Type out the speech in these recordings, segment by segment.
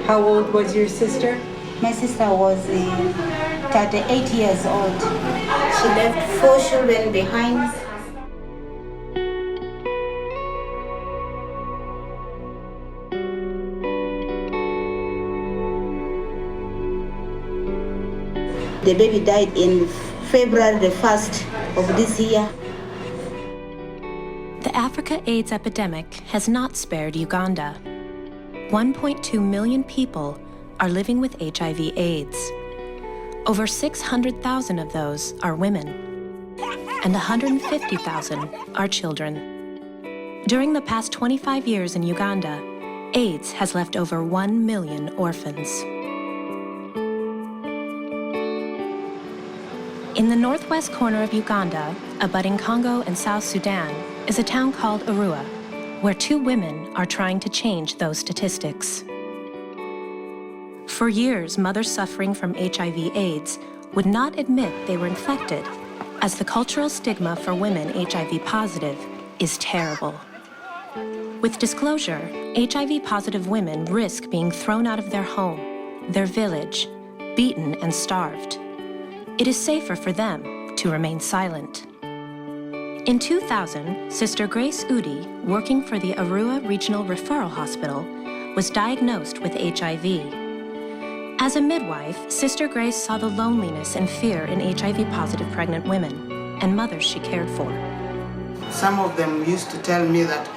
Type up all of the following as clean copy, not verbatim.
How old was your sister? My sister was 38 years old. She left 4 children behind. The baby died in February the 1st of this year. The Africa AIDS epidemic has not spared Uganda. 1.2 million people are living with HIV/AIDS. Over 600,000 of those are women, and 150,000 are children. During the past 25 years in Uganda, AIDS has left over 1 million orphans. In the northwest corner of Uganda, abutting Congo and South Sudan, is a town called Arua, where 2 women are trying to change those statistics. For years, mothers suffering from HIV/AIDS would not admit they were infected, as the cultural stigma for women HIV positive is terrible. With disclosure, HIV positive women risk being thrown out of their home, their village, beaten and starved. It is safer for them to remain silent. In 2000, Sister Grace Udi, working for the Arua Regional Referral Hospital, was diagnosed with HIV. As a midwife, Sister Grace saw the loneliness and fear in HIV-positive pregnant women and mothers she cared for. Some of them used to tell me that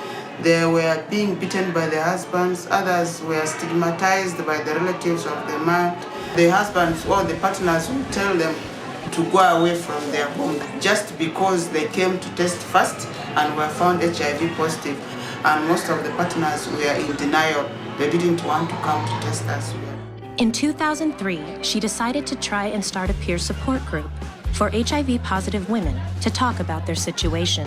they were being beaten by their husbands, others were stigmatized by the relatives of the man. The husbands or the partners would tell them to go away from their home just because they came to test first and were found HIV positive. And most of the partners were in denial. They didn't want to come to test as well. In 2003, she decided to try and start a peer support group for HIV-positive women to talk about their situation.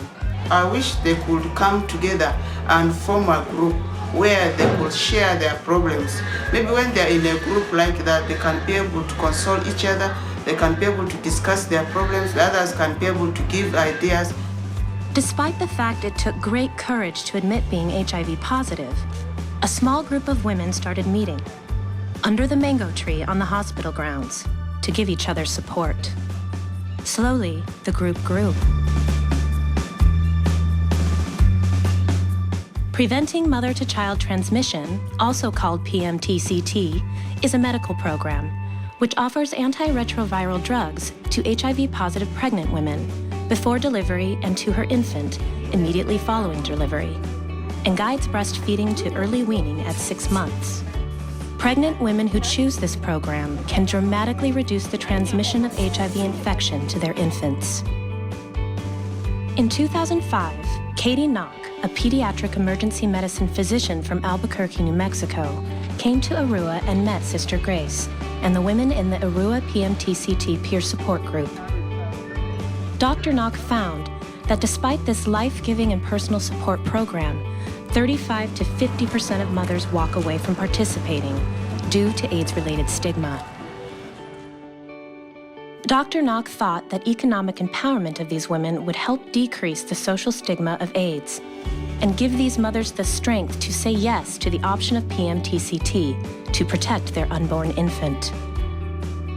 I wish they could come together and form a group where they could share their problems. Maybe when they're in a group like that, they can be able to console each other, they can be able to discuss their problems, the others can be able to give ideas. Despite the fact it took great courage to admit being HIV positive, a small group of women started meeting under the mango tree on the hospital grounds to give each other support. Slowly, the group grew. Preventing mother-to-child transmission, also called PMTCT, is a medical program which offers antiretroviral drugs to HIV-positive pregnant women before delivery and to her infant immediately following delivery, and guides breastfeeding to early weaning at 6 months. Pregnant women who choose this program can dramatically reduce the transmission of HIV infection to their infants. In 2005, Katie Knock, a pediatric emergency medicine physician from Albuquerque, New Mexico, came to Arua and met Sister Grace and the women in the Arua PMTCT peer support group. Dr. Knock found that despite this life-giving and personal support program, 35 to 50% of mothers walk away from participating due to AIDS-related stigma. Dr. Knock thought that economic empowerment of these women would help decrease the social stigma of AIDS and give these mothers the strength to say yes to the option of PMTCT to protect their unborn infant.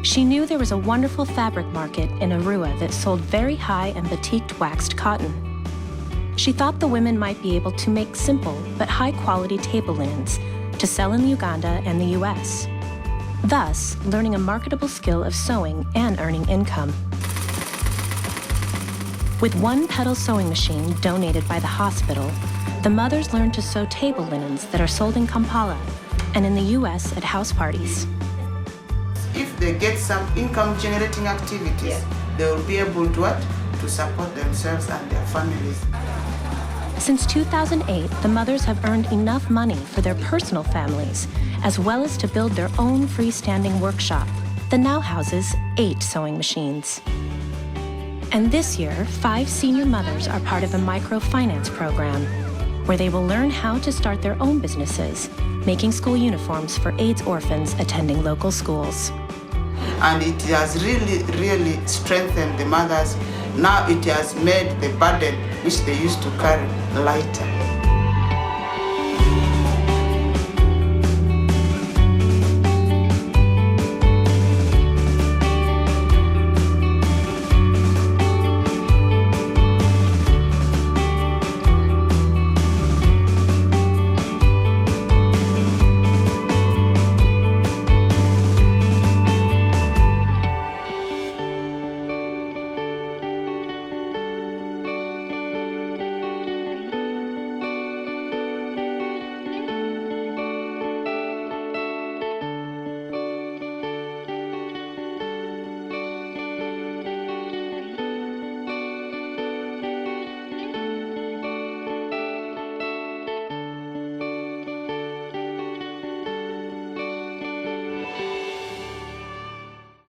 She knew there was a wonderful fabric market in Arua that sold very high and batiqued waxed cotton. She thought the women might be able to make simple but high-quality table linens to sell in Uganda and the US, thus learning a marketable skill of sewing and earning income. With one pedal sewing machine donated by the hospital, the mothers learned to sew table linens that are sold in Kampala and in the US at house parties. If they get some income-generating activities, they will be able to support themselves and their families. Since 2008, the mothers have earned enough money for their personal families, as well as to build their own freestanding workshop that now houses 8 sewing machines. And this year, 5 senior mothers are part of a microfinance program where they will learn how to start their own businesses, making school uniforms for AIDS orphans attending local schools. And it has really strengthened the mothers. Now it has made the burden which they used to carry lighter.